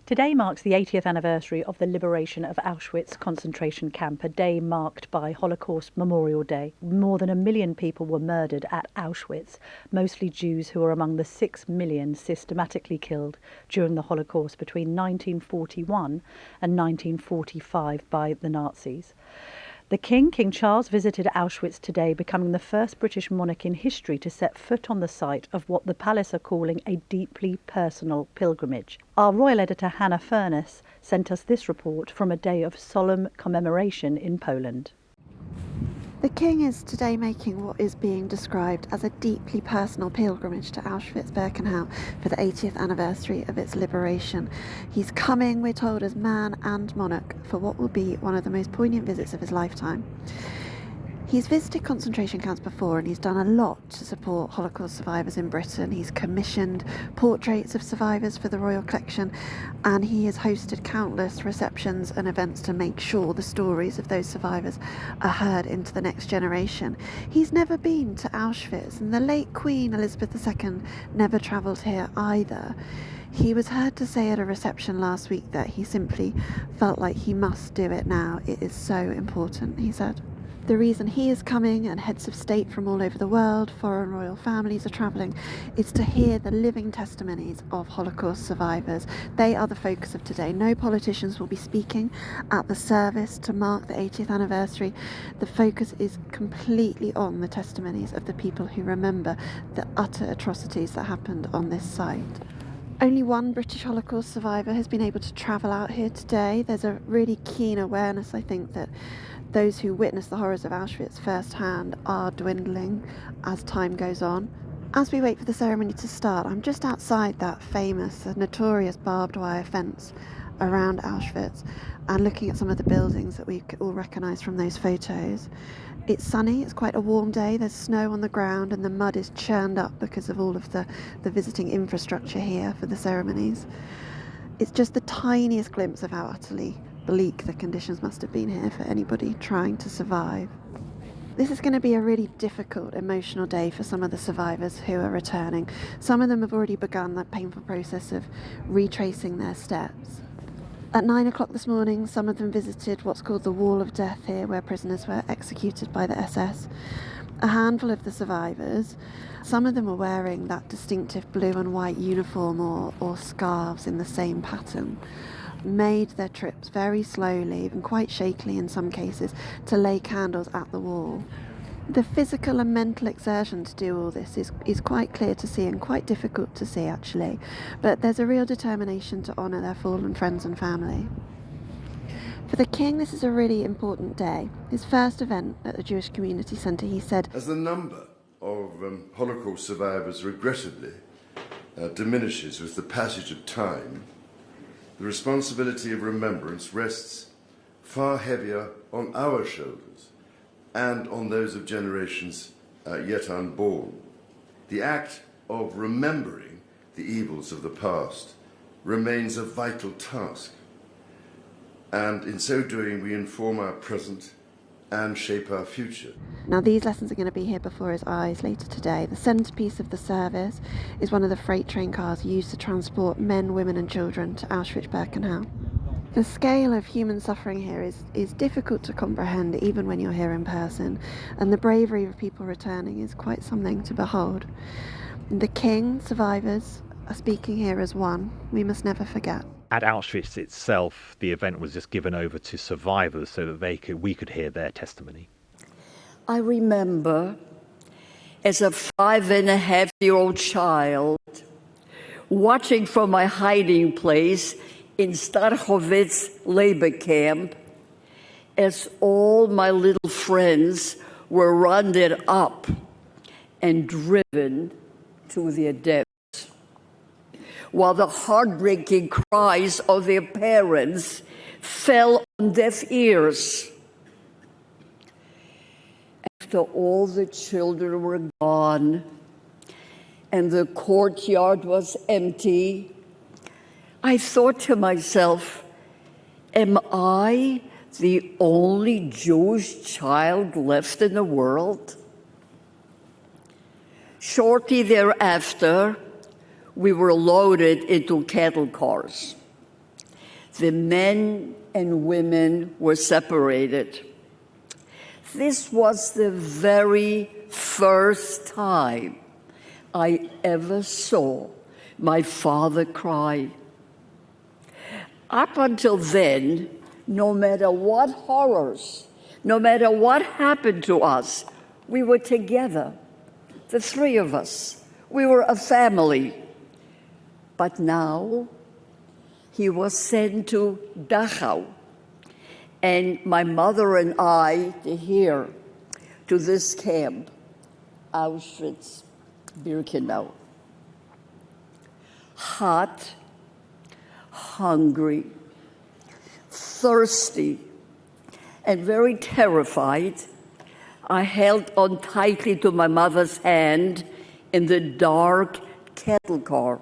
Today marks the 80th anniversary of the liberation of Auschwitz concentration camp, a day marked by Holocaust Memorial Day. More than 1 million people were murdered at Auschwitz, mostly Jews who were among the 6 million systematically killed during the Holocaust between 1941 and 1945 by the Nazis. The King Charles, visited Auschwitz today, becoming the first British monarch in history to set foot on the site of what the palace are calling a deeply personal pilgrimage. Our Royal Editor Hannah Furness sent us this report from a day of solemn commemoration in Poland. The King is today making what is being described as a deeply personal pilgrimage to Auschwitz-Birkenau for the 80th anniversary of its liberation. He's coming, we're told, as man and monarch for what will be one of the most poignant visits of his lifetime. He's visited concentration camps before and he's done a lot to support Holocaust survivors in Britain. He's commissioned portraits of survivors for the Royal Collection and he has hosted countless receptions and events to make sure the stories of those survivors are heard into the next generation. He's never been to Auschwitz and the late Queen Elizabeth II never travelled here either. He was heard to say at a reception last week that he simply felt like he must do it now. It is so important, he said. The reason he is coming, and heads of state from all over the world, foreign royal families are travelling, is to hear the living testimonies of Holocaust survivors. They are the focus of today. No politicians will be speaking at the service to mark the 80th anniversary. The focus is completely on the testimonies of the people who remember the utter atrocities that happened on this site. Only one British Holocaust survivor has been able to travel out here today. There's a really keen awareness, I think, that those who witnessed the horrors of Auschwitz firsthand are dwindling as time goes on. As we wait for the ceremony to start, I'm just outside that famous, notorious barbed wire fence around Auschwitz and looking at some of the buildings that we all recognise from those photos. It's sunny, it's quite a warm day, there's snow on the ground and the mud is churned up because of all of the visiting infrastructure here for the ceremonies. It's just the tiniest glimpse of how utterly bleak the conditions must have been here for anybody trying to survive. This is going to be a really difficult, emotional day for some of the survivors who are returning. Some of them have already begun that painful process of retracing their steps. At 9 o'clock this morning, some of them visited what's called the Wall of Death here, where prisoners were executed by the SS. A handful of the survivors, some of them were wearing that distinctive blue and white uniform or scarves in the same pattern, made their trips very slowly and quite shakily in some cases to lay candles at the wall. The physical and mental exertion to do all this is quite clear to see and quite difficult to see actually, but there's a real determination to honour their fallen friends and family. For the King, this is a really important day. His first event at the Jewish Community Centre, he said, "As the number of Holocaust survivors regrettably diminishes with the passage of time, the responsibility of remembrance rests far heavier on our shoulders and on those of generations yet unborn. The act of remembering the evils of the past remains a vital task, and in so doing we inform our present and shape our future." Now these lessons are going to be here before his eyes later today. The centrepiece of the service is one of the freight train cars used to transport men, women and children to Auschwitz-Birkenau. The scale of human suffering here is difficult to comprehend even when you're here in person, and the bravery of people returning is quite something to behold. The King, survivors, are speaking here as one. We must never forget. At Auschwitz itself, the event was just given over to survivors so that we could hear their testimony. I remember as a 5.5-year-old child watching from my hiding place in Starchowitz labor camp as all my little friends were rounded up and driven to their deaths, while the heartbreaking cries of their parents fell on deaf ears. After all the children were gone and the courtyard was empty, I thought to myself, am I the only Jewish child left in the world? Shortly thereafter, we were loaded into cattle cars The men and women were separated. This was the very first time I ever saw my father cry. Up until then, no matter what horrors, no matter what happened to us, we were together, the three of us. We were a family. But now, he was sent to Dachau, and my mother and I here to this camp, Auschwitz-Birkenau. Hot, hungry, thirsty, and very terrified, I held on tightly to my mother's hand in the dark cattle car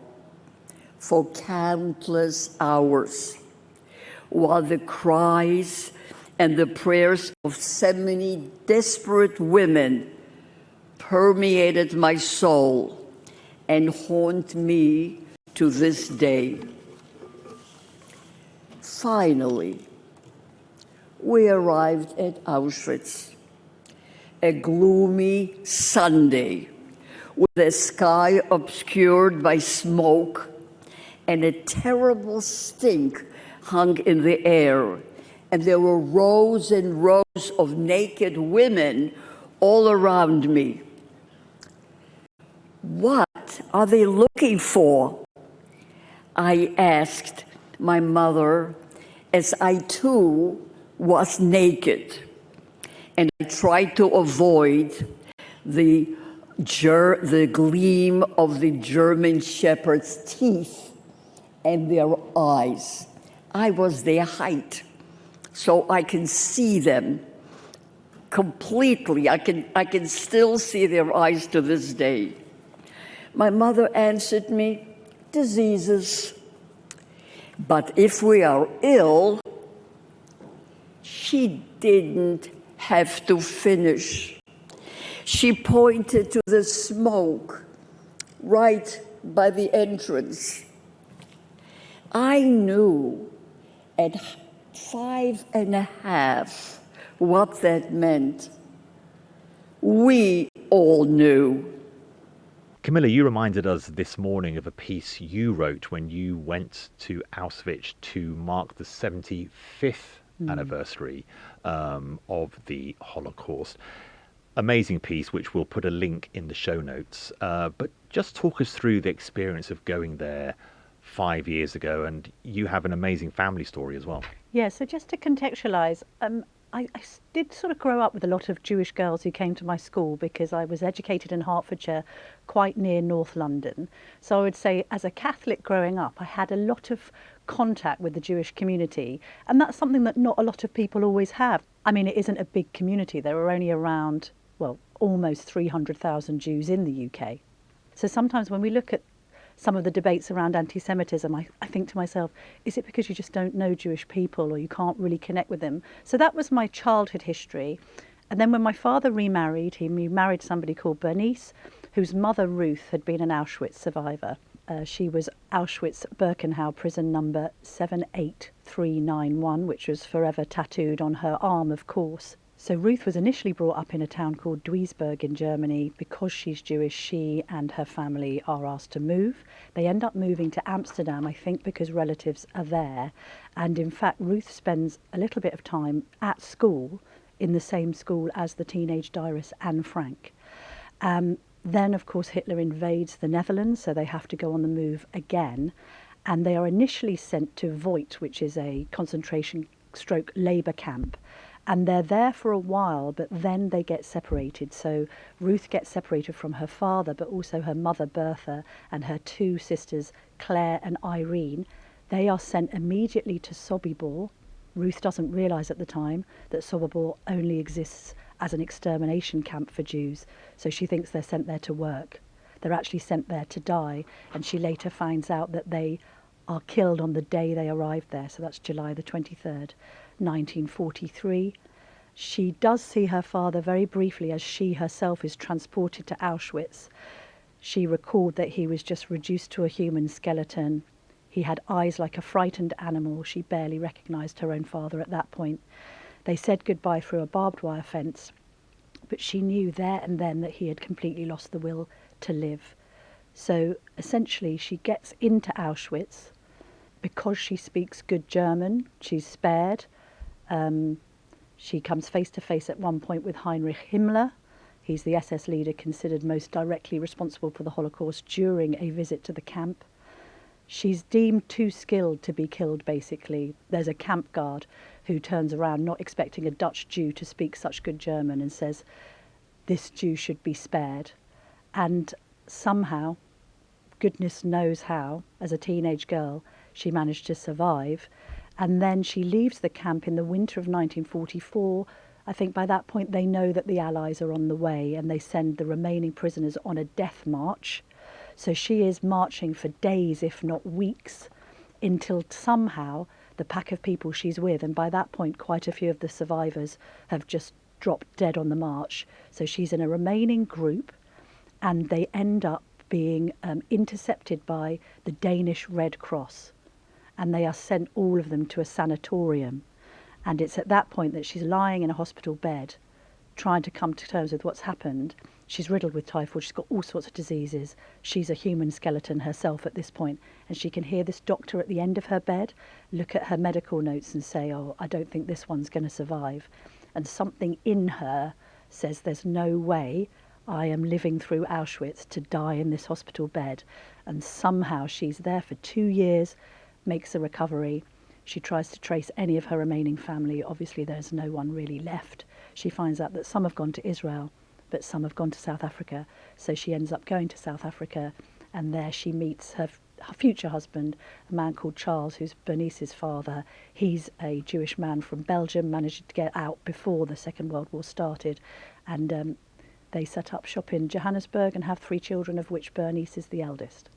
for countless hours, while the cries and the prayers of so many desperate women permeated my soul and haunt me to this day. Finally, we arrived at Auschwitz, a gloomy Sunday with the sky obscured by smoke and a terrible stink hung in the air. And there were rows and rows of naked women all around me. What are they looking for? I asked my mother as I too was naked. And I tried to avoid the gleam of the German shepherd's teeth and their eyes. I was their height, so I can see them completely. I can still see their eyes to this day. My mother answered me, diseases. But if we are ill, she didn't have to finish. She pointed to the smoke right by the entrance. I knew at 5.5 what that meant. We all knew. Camilla, you reminded us this morning of a piece you wrote when you went to Auschwitz to mark the 75th anniversary of the Holocaust. Amazing piece, which we'll put a link in the show notes. But just talk us through the experience of going there 5 years ago, and you have an amazing family story as well. Yeah, so just to contextualise, I did sort of grow up with a lot of Jewish girls who came to my school because I was educated in Hertfordshire, quite near North London. So I would say as a Catholic growing up, I had a lot of contact with the Jewish community, and that's something that not a lot of people always have. I mean, it isn't a big community. There are only around, well, almost 300,000 Jews in the UK. So sometimes when we look at some of the debates around anti-Semitism, I think to myself, is it because you just don't know Jewish people or you can't really connect with them? So that was my childhood history. And then when my father remarried, he married somebody called Bernice, whose mother Ruth had been an Auschwitz survivor. She was Auschwitz-Birkenau prison number 78391, which was forever tattooed on her arm, of course. So Ruth was initially brought up in a town called Duisburg in Germany. Because she's Jewish, she and her family are asked to move. They end up moving to Amsterdam, I think because relatives are there. And in fact, Ruth spends a little bit of time at school, in the same school as the teenage diarist Anne Frank. Then, of course, Hitler invades the Netherlands, so they have to go on the move again. And they are initially sent to Voigt, which is a concentration/labour camp. And they're there for a while, but then they get separated. So Ruth gets separated from her father, but also her mother, Bertha, and her two sisters, Claire and Irene. They are sent immediately to Sobibor. Ruth doesn't realise at the time that Sobibor only exists as an extermination camp for Jews. So she thinks they're sent there to work. They're actually sent there to die. And she later finds out that they are killed on the day they arrived there. So that's July the 23rd. 1943. She does see her father very briefly as she herself is transported to Auschwitz. She recalled that he was just reduced to a human skeleton. He had eyes like a frightened animal. She barely recognised her own father at that point. They said goodbye through a barbed wire fence, but she knew there and then that he had completely lost the will to live. So essentially she gets into Auschwitz. Because she speaks good German, she's spared. She comes face to face at one point with Heinrich Himmler. He's the SS leader considered most directly responsible for the Holocaust during a visit to the camp. She's deemed too skilled to be killed, basically. There's a camp guard who turns around, not expecting a Dutch Jew to speak such good German, and says, this Jew should be spared. And somehow, goodness knows how, as a teenage girl, she managed to survive. And then she leaves the camp in the winter of 1944. I think by that point they know that the Allies are on the way, and they send the remaining prisoners on a death march. So she is marching for days, if not weeks, until somehow the pack of people she's with, and by that point quite a few of the survivors have just dropped dead on the march. So she's in a remaining group, and they end up being intercepted by the Danish Red Cross, and they are sent, all of them, to a sanatorium. And it's at that point that she's lying in a hospital bed trying to come to terms with what's happened. She's riddled with typhoid, she's got all sorts of diseases. She's a human skeleton herself at this point, and she can hear this doctor at the end of her bed look at her medical notes and say, oh, I don't think this one's going to survive. And something in her says, there's no way I am living through Auschwitz to die in this hospital bed. And somehow she's there for 2 years, makes a recovery. She tries to trace any of her remaining family. Obviously, there's no one really left. She finds out that some have gone to Israel, but some have gone to South Africa. So she ends up going to South Africa, and there she meets her future husband, a man called Charles, who's Bernice's father. He's a Jewish man from Belgium, managed to get out before the Second World War started. And they set up shop in Johannesburg and have 3 children, of which Bernice is the eldest.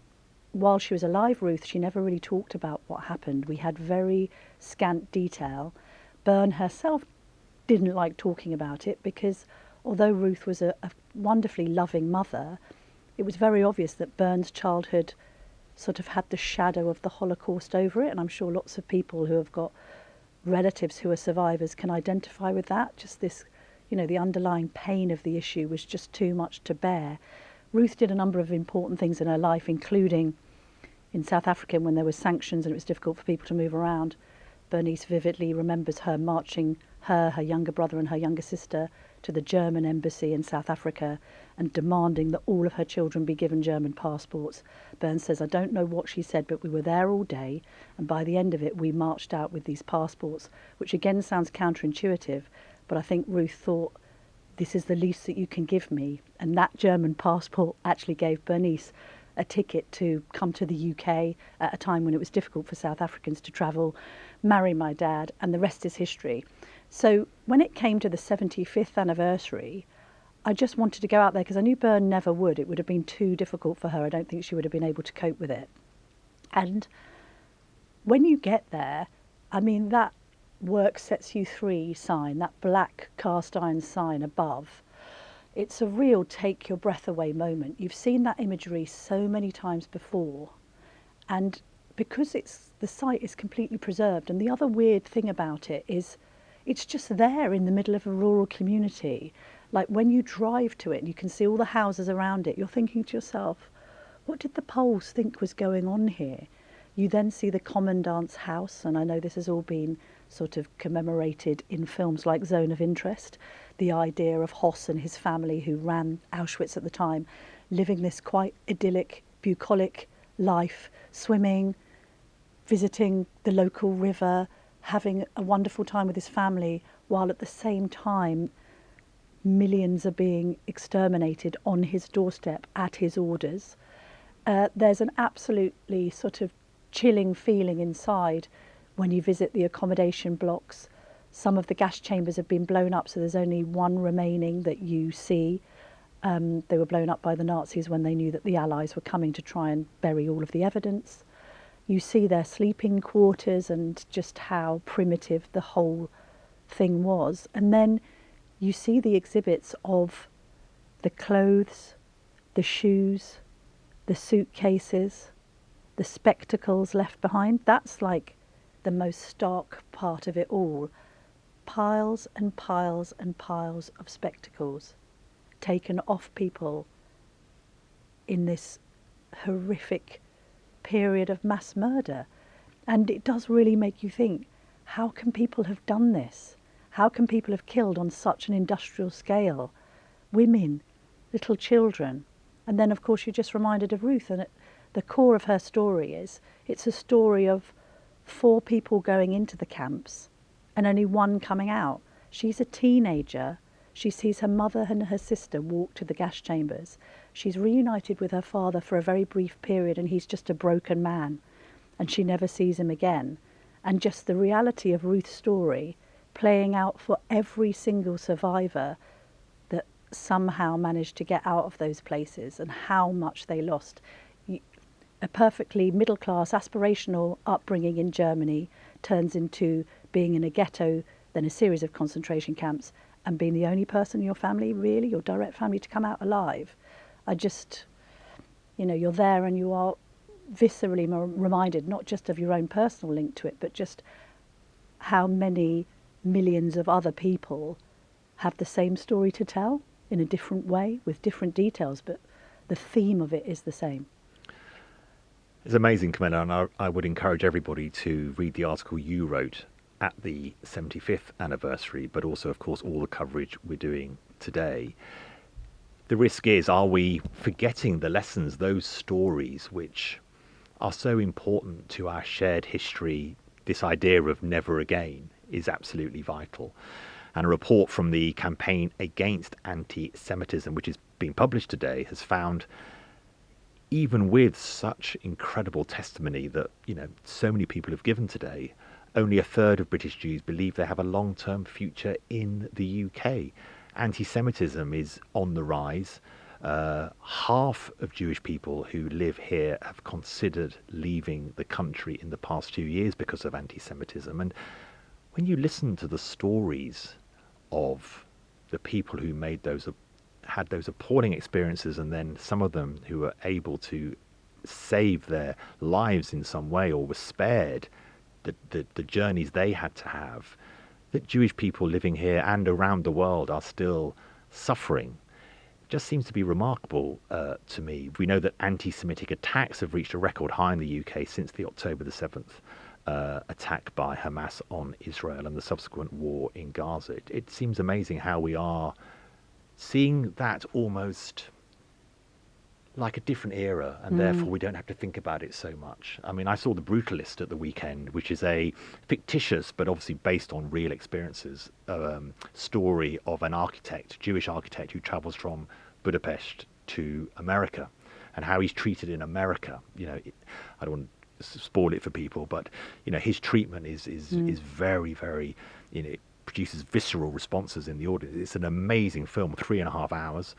While she was alive, Ruth, she never really talked about what happened. We had very scant detail. Bern herself didn't like talking about it because although Ruth was a wonderfully loving mother, it was very obvious that Bern's childhood sort of had the shadow of the Holocaust over it. And I'm sure lots of people who have got relatives who are survivors can identify with that. Just this, you know, the underlying pain of the issue was just too much to bear. Ruth did a number of important things in her life, including in South Africa when there were sanctions and it was difficult for people to move around. Bernice vividly remembers her marching her younger brother and her younger sister to the German embassy in South Africa and demanding that all of her children be given German passports. Bern says, I don't know what she said, but we were there all day, and by the end of it we marched out with these passports, which again sounds counterintuitive, but I think Ruth thought, this is the least that you can give me. And that German passport actually gave Bernice a ticket to come to the UK at a time when it was difficult for South Africans to travel, marry my dad, and the rest is history. So when it came to the 75th anniversary, I just wanted to go out there because I knew Bern never would. It would have been too difficult for her. I don't think she would have been able to cope with it. And when you get there, I mean, that work sets you free sign, that black cast iron sign above, it's a real take your breath away moment. You've seen that imagery so many times before, and because the site is completely preserved, and the other weird thing about it is it's just there in the middle of a rural community. Like when you drive to it and you can see all the houses around it, you're thinking to yourself, what did the Poles think was going on here? You then see the commandant's house, and I know this has all been sort of commemorated in films like Zone of Interest, the idea of Hoss and his family who ran Auschwitz at the time, living this quite idyllic, bucolic life, swimming, visiting the local river, having a wonderful time with his family, while at the same time millions are being exterminated on his doorstep at his orders. There's an absolutely sort of chilling feeling inside when you visit the accommodation blocks. Some of the gas chambers have been blown up, so there's only one remaining that you see. They were blown up by the Nazis when they knew that the Allies were coming to try and bury all of the evidence. You see their sleeping quarters and just how primitive the whole thing was. And then you see the exhibits of the clothes, the shoes, the suitcases, the spectacles left behind. That's like the most stark part of it all. Piles and piles and piles of spectacles taken off people in this horrific period of mass murder. And it does really make you think, how can people have done this? How can people have killed on such an industrial scale? Women, little children. And then, of course, you're just reminded of Ruth. And the core of her story is, it's a story of 4 people going into the camps and only 1 coming out. She's a teenager. She sees her mother and her sister walk to the gas chambers. She's reunited with her father for a very brief period, and he's just a broken man. And she never sees him again. And just the reality of Ruth's story playing out for every single survivor that somehow managed to get out of those places, and how much they lost. A perfectly middle-class, aspirational upbringing in Germany turns into being in a ghetto, then a series of concentration camps, and being the only person in your family, really, your direct family, to come out alive. I just, you're there and you are viscerally reminded not just of your own personal link to it, but just how many millions of other people have the same story to tell in a different way with different details, but the theme of it is the same. It's amazing, Camilla, and I would encourage everybody to read the article you wrote at the 75th anniversary, but also, of course, all the coverage we're doing today. The risk is, are we forgetting the lessons, those stories which are so important to our shared history? This idea of never again is absolutely vital. And a report from the Campaign Against Antisemitism, which is being published today, has found, even with such incredible testimony that, so many people have given today, only 1/3 of British Jews believe they have a long-term future in the UK. Anti-Semitism is on the rise. Half of Jewish people who live here have considered leaving the country in the past few years because of anti-Semitism. And when you listen to the stories of the people who had those appalling experiences, and then some of them who were able to save their lives in some way or were spared the journeys they had to have, that Jewish people living here and around the world are still suffering, just seems to be remarkable to me. We know that anti-Semitic attacks have reached a record high in the UK since the October the 7th attack by Hamas on Israel and the subsequent war in Gaza. It seems amazing how we are seeing that almost like a different era, and therefore we don't have to think about it so much. I mean, I saw The Brutalist at the weekend, which is a fictitious but obviously based on real experiences story of an architect, Jewish architect, who travels from Budapest to America, and how he's treated in America. I don't want to spoil it for people, but his treatment is very, very, it produces visceral responses in the audience. It's an amazing film, 3.5 hours.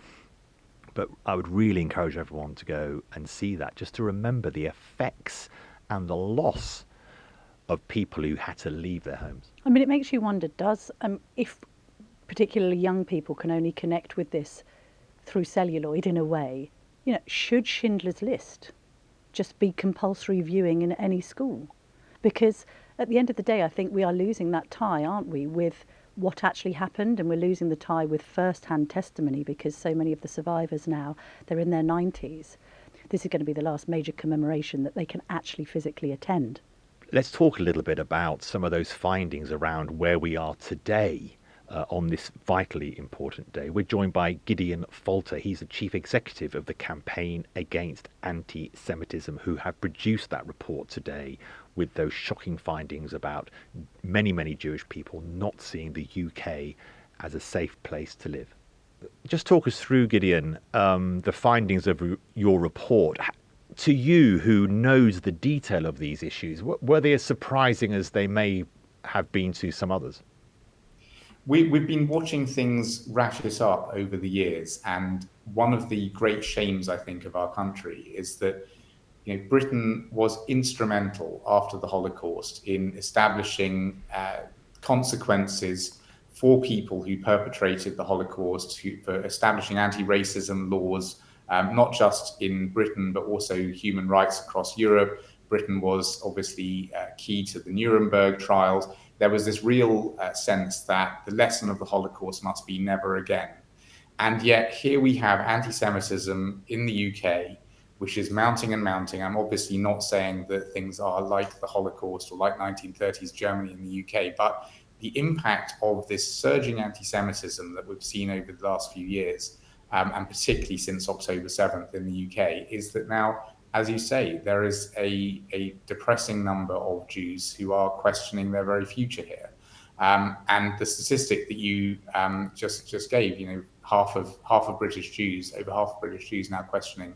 But I would really encourage everyone to go and see that, just to remember the effects and the loss of people who had to leave their homes. I mean, it makes you wonder, if particularly young people can only connect with this through celluloid in a way, should Schindler's List just be compulsory viewing in any school? Because at the end of the day, I think we are losing that tie, aren't we, with what actually happened, and we're losing the tie with first-hand testimony, because so many of the survivors now, they're in their 90s. This is going to be the last major commemoration that they can actually physically attend. Let's talk a little bit about some of those findings around where we are today on this vitally important day. We're joined by Gideon Falter. He's the chief executive of the Campaign Against Antisemitism, who have produced that report today with those shocking findings about many, many Jewish people not seeing the UK as a safe place to live. Just talk us through, Gideon, the findings of your report. To you, who knows the detail of these issues, were they as surprising as they may have been to some others? We've been watching things ratchet up over the years, and one of the great shames, I think, of our country is that Britain was instrumental after the Holocaust in establishing consequences for people who perpetrated the Holocaust, for establishing anti-racism laws not just in Britain, but also human rights across Europe. Britain was obviously key to the Nuremberg trials. There was this real sense that the lesson of the Holocaust must be never again. And yet here we have anti-Semitism in the UK, which is mounting and mounting. I'm obviously not saying that things are like the Holocaust or like 1930s Germany in the UK, but the impact of this surging anti-Semitism that we've seen over the last few years, and particularly since October 7th in the UK, is that now, as you say, there is a depressing number of Jews who are questioning their very future here. And the statistic that you just gave, half of British Jews, over half of British Jews now questioning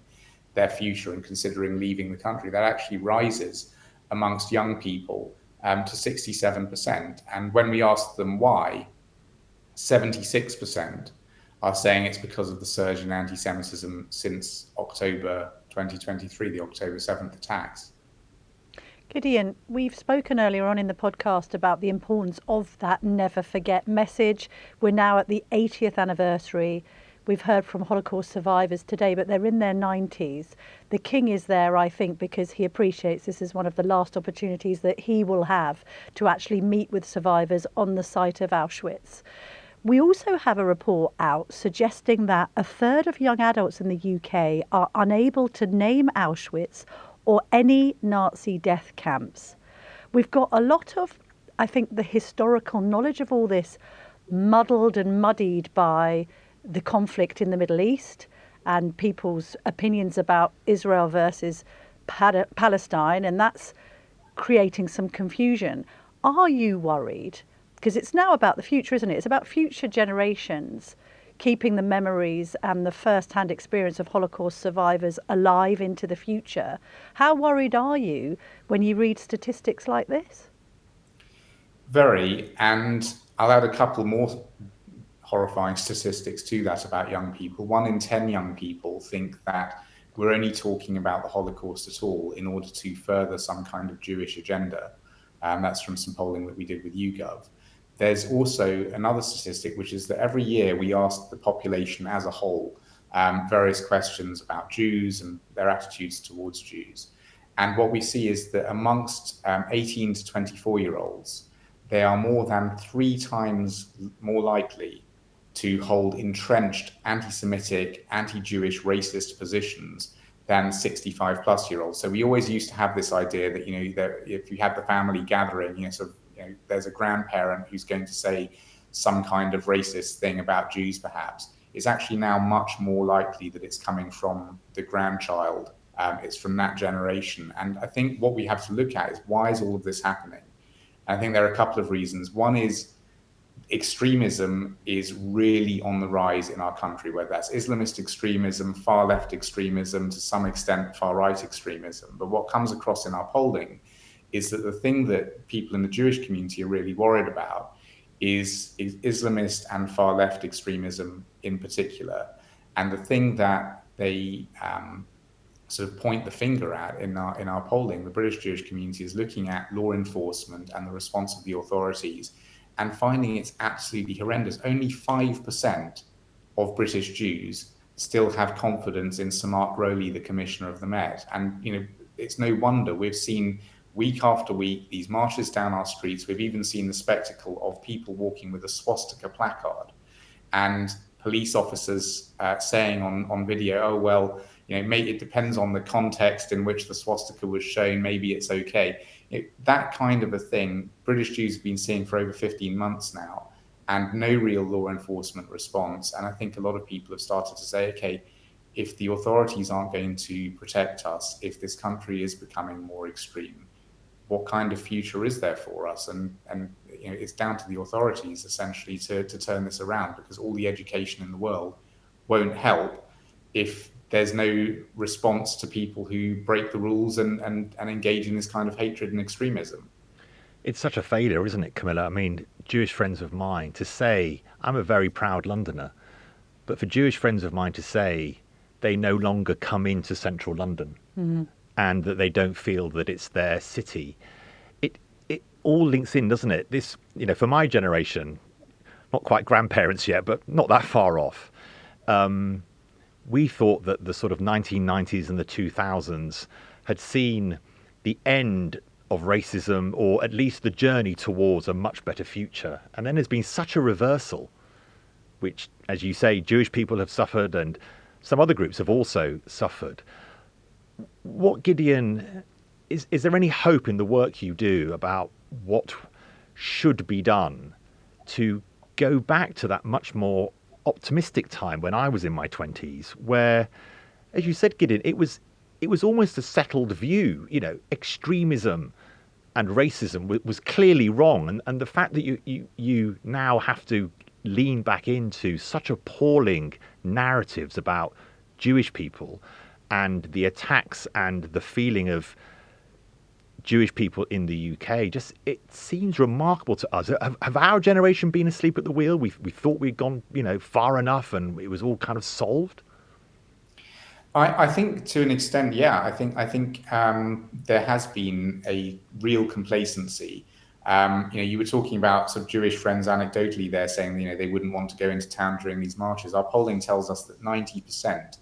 their future and considering leaving the country, that actually rises amongst young people to 67%. And when we ask them why, 76% are saying it's because of the surge in anti-Semitism since October 2023, the October 7th attacks. Gideon, we've spoken earlier on in the podcast about the importance of that never forget message. We're now at the 80th anniversary. We've heard from Holocaust survivors today, but they're in their 90s. The King is there, I think, because he appreciates this is one of the last opportunities that he will have to actually meet with survivors on the site of Auschwitz. We also have a report out suggesting that a third of young adults in the UK are unable to name Auschwitz or any Nazi death camps. We've got a lot of, I think, the historical knowledge of all this muddled and muddied by the conflict in the Middle East and people's opinions about Israel versus Palestine, and that's creating some confusion. Are you worried? Because it's now about the future, isn't it? It's about future generations keeping the memories and the first-hand experience of Holocaust survivors alive into the future. How worried are you when you read statistics like this? Very, and I'll add a couple more horrifying statistics to that about young people. 1 in 10 young people think that we're only talking about the Holocaust at all in order to further some kind of Jewish agenda. That's from some polling that we did with YouGov. There's also another statistic, which is that every year we ask the population as a whole various questions about Jews and their attitudes towards Jews. And what we see is that amongst 18 to 24-year-olds, they are more than 3 times more likely to hold entrenched anti-Semitic, anti-Jewish, racist positions than 65-plus-year-olds. So we always used to have this idea that, that if you had the family gathering, there's a grandparent who's going to say some kind of racist thing about Jews, perhaps. It's actually now much more likely that it's coming from the grandchild. It's from that generation. And I think what we have to look at is, why is all of this happening? And I think there are a couple of reasons. One is extremism is really on the rise in our country, whether that's Islamist extremism, far left extremism, to some extent far right extremism. But what comes across in our polling is that the thing that people in the Jewish community are really worried about is Islamist and far left extremism in particular. And the thing that they sort of point the finger at in our polling, the British Jewish community is looking at law enforcement and the response of the authorities and finding it's absolutely horrendous. Only 5% of British Jews still have confidence in Sir Mark Rowley, the Commissioner of the Met. And, it's no wonder we've seen week after week these marches down our streets. We've even seen the spectacle of people walking with a swastika placard and police officers saying on video, oh, well, maybe it depends on the context in which the swastika was shown, maybe it's okay. That kind of a thing, British Jews have been seeing for over 15 months now, and no real law enforcement response. And I think a lot of people have started to say, okay, if the authorities aren't going to protect us, if this country is becoming more extreme, what kind of future is there for us? And it's down to the authorities essentially to turn this around, because all the education in the world won't help if there's no response to people who break the rules and engage in this kind of hatred and extremism. It's such a failure, isn't it, Camilla? I mean, Jewish friends of mine to say, I'm a very proud Londoner, but for Jewish friends of mine to say they no longer come into central London and that they don't feel that it's their city, it all links in, doesn't it? This, for my generation, not quite grandparents yet, but not that far off, we thought that the sort of 1990s and the 2000s had seen the end of racism, or at least the journey towards a much better future. And then there's been such a reversal, which, as you say, Jewish people have suffered and some other groups have also suffered. What, Gideon, is there any hope in the work you do about what should be done to go back to that much more optimistic time when I was in my 20s, where, as you said, Gideon, it was almost a settled view. Extremism and racism was clearly wrong, and the fact that you now have to lean back into such appalling narratives about Jewish people and the attacks and the feeling of Jewish people in the UK, just it seems remarkable to us. Have our generation been asleep at the wheel? We thought we'd gone far enough and it was all kind of solved. I think to an extent, yeah. I think there has been a real complacency. You were talking about sort of Jewish friends anecdotally there saying they wouldn't want to go into town during these marches. Our polling tells us that 90%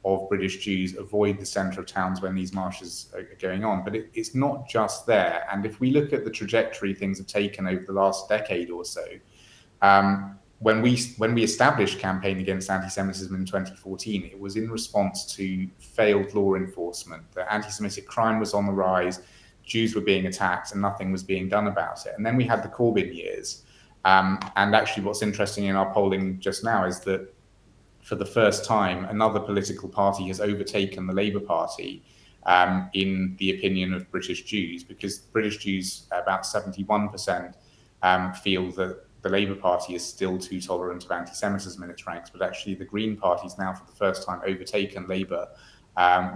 of British Jews avoid the centre of towns when these marches are going on. But it's not just there. And if we look at the trajectory things have taken over the last decade or so, when we established Campaign Against Antisemitism in 2014, it was in response to failed law enforcement. The anti-Semitic crime was on the rise, Jews were being attacked, and nothing was being done about it. And then we had the Corbyn years. And actually what's interesting in our polling just now is that for the first time, another political party has overtaken the Labour Party in the opinion of British Jews, because British Jews, about 71%, feel that the Labour Party is still too tolerant of anti-Semitism in its ranks, but actually the Green Party's now for the first time overtaken Labour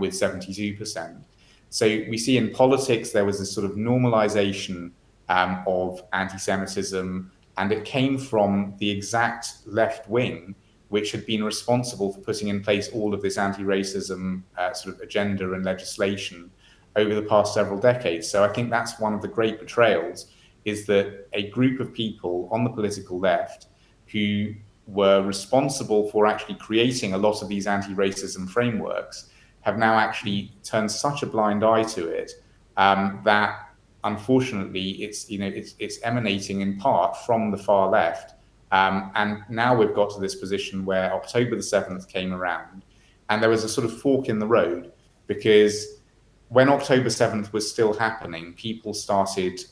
with 72%. So we see in politics there was this sort of normalisation of anti-Semitism, and it came from the exact left wing which had been responsible for putting in place all of this anti-racism sort of agenda and legislation over the past several decades. So I think that's one of the great betrayals, is that a group of people on the political left who were responsible for actually creating a lot of these anti-racism frameworks have now actually turned such a blind eye to it that unfortunately it's emanating in part from the far left. And now we've got to this position where October the 7th came around and there was a sort of fork in the road, because when October 7th was still happening, people started,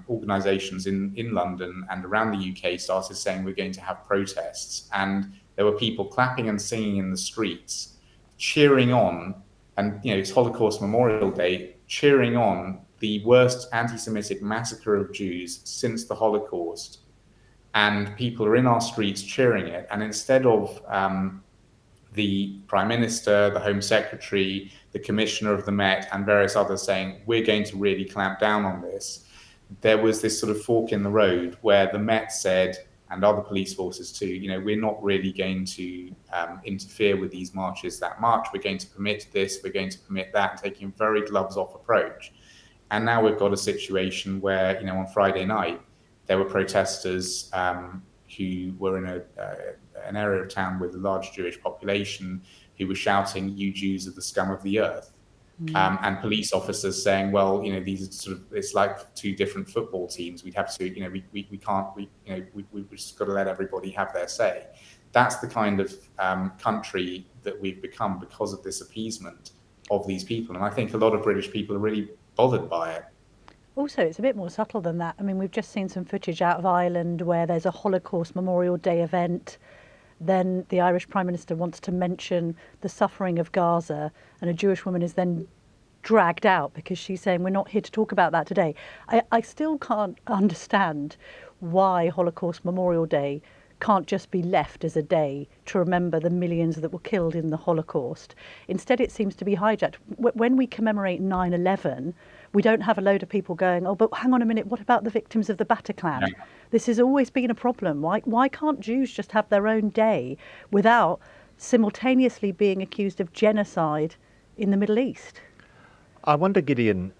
organisations in London and around the UK started saying we're going to have protests. And there were people clapping and singing in the streets, cheering on, and it's Holocaust Memorial Day, cheering on the worst anti-Semitic massacre of Jews since the Holocaust. And people are in our streets cheering it. And instead of the Prime Minister, the Home Secretary, the Commissioner of the Met, and various others saying, we're going to really clamp down on this, there was this sort of fork in the road where the Met said, and other police forces too, we're not really going to interfere with these marches that much. We're going to permit this, we're going to permit that, taking a very gloves-off approach. And now we've got a situation where, on Friday night, there were protesters who were in an area of town with a large Jewish population who were shouting, "You Jews are the scum of the earth." And police officers saying, well, these are sort of, it's like two different football teams. We'd have to, we've just got to let everybody have their say. That's the kind of country that we've become because of this appeasement of these people. And I think a lot of British people are really bothered by it. Also, it's a bit more subtle than that. I mean, we've just seen some footage out of Ireland where there's a Holocaust Memorial Day event. Then the Irish Prime Minister wants to mention the suffering of Gaza, and a Jewish woman is then dragged out because she's saying, we're not here to talk about that today. I still can't understand why Holocaust Memorial Day can't just be left as a day to remember the millions that were killed in the Holocaust. Instead, it seems to be hijacked. When we commemorate 9/11, we don't have a load of people going, oh, but hang on a minute, what about the victims of the Bataclan? Yeah. This has always been a problem. Why can't Jews just have their own day without simultaneously being accused of genocide in the Middle East? I wonder, Gideon,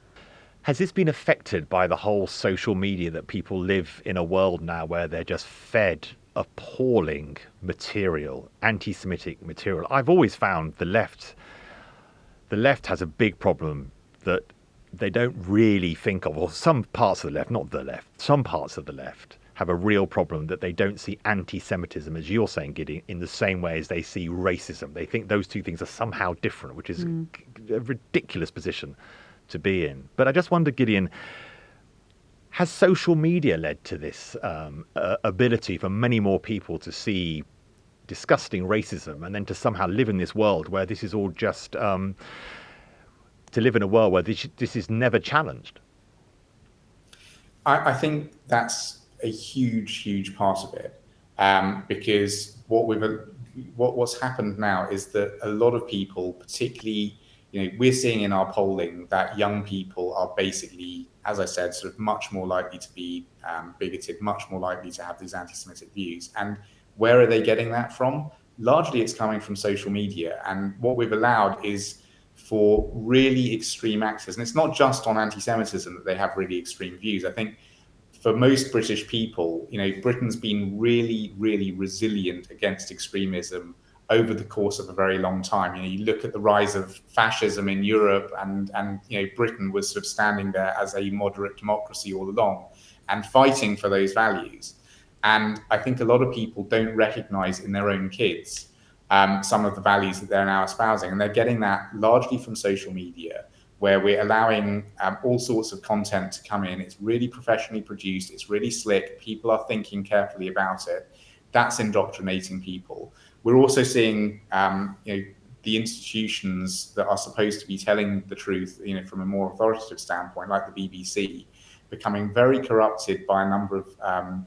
has this been affected by the whole social media that people live in a world now where they're just fed appalling material, anti-Semitic material. I've always found the left has a big problem that they don't really think of, or some parts of the left, not the left, some parts of the left have a real problem that they don't see anti-Semitism, as you're saying, Gideon, in the same way as they see racism. They think those two things are somehow different, which is a ridiculous position to be in. But I just wonder, Gideon, has social media led to this ability for many more people to see disgusting racism and then to somehow live in this world where this is all just, to live in a world where this is never challenged? I think that's a huge part of it, because what's happened now is that a lot of people, particularly, we're seeing in our polling that young people are basically, as I said, sort of much more likely to be bigoted, much more likely to have these anti-Semitic views. And where are they getting that from? Largely it's coming from social media. And what we've allowed is for really extreme actors, and it's not just on anti-Semitism that they have really extreme views. I think for most British people, Britain's been really resilient against extremism over the course of a very long time. You look at the rise of fascism in Europe, and Britain was sort of standing there as a moderate democracy all along and fighting for those values. And I think a lot of people don't recognize in their own kids some of the values that they're now espousing. And they're getting that largely from social media, where we're allowing all sorts of content to come in. It's really professionally produced. It's really slick. People are thinking carefully about it. That's indoctrinating people. We're also seeing the institutions that are supposed to be telling the truth, from a more authoritative standpoint, like the BBC, becoming very corrupted by a number of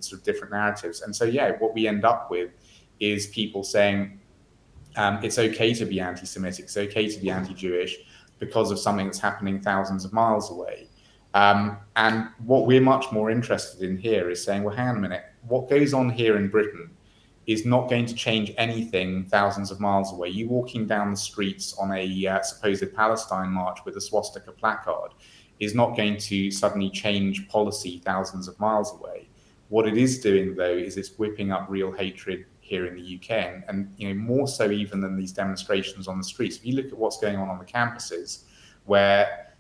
sort of different narratives. And so, what we end up with is people saying it's okay to be anti-Semitic, it's okay to be anti-Jewish because of something that's happening thousands of miles away. And what we're much more interested in here is saying, well, hang on a minute, what goes on here in Britain is not going to change anything thousands of miles away. You walking down the streets on a supposed Palestine march with a swastika placard is not going to suddenly change policy thousands of miles away. What it is doing, though, is it's whipping up real hatred here in the UK, and more so even than these demonstrations on the streets. If you look at what's going on the campuses, where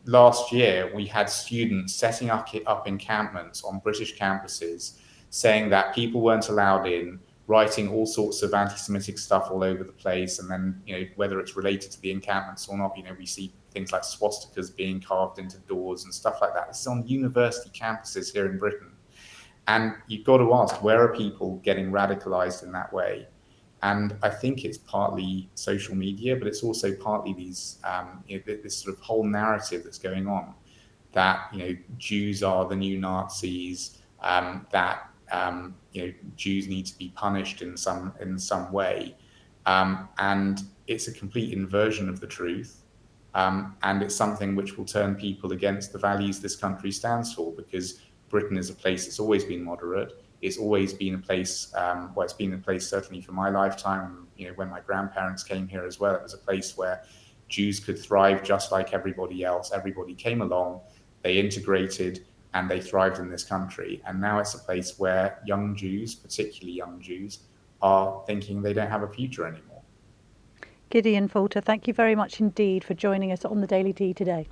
last year we had students setting up encampments on British campuses, saying that people weren't allowed in, writing all sorts of anti-Semitic stuff all over the place, and then whether it's related to the encampments or not, we see things like swastikas being carved into doors and stuff like that. This is on university campuses here in Britain. And you've got to ask, where are people getting radicalized in that way? And I think it's partly social media, but it's also partly these this sort of whole narrative that's going on, that Jews are the new Nazis, that Jews need to be punished in some way, and it's a complete inversion of the truth, and it's something which will turn people against the values this country stands for, because Britain is a place that's always been moderate. It's always been a place, it's been a place certainly for my lifetime, when my grandparents came here as well. It was a place where Jews could thrive just like everybody else. Everybody came along, they integrated, and they thrived in this country. And now it's a place where young Jews, particularly young Jews, are thinking they don't have a future anymore. Gideon Falter, thank you very much indeed for joining us on the Daily Tea today.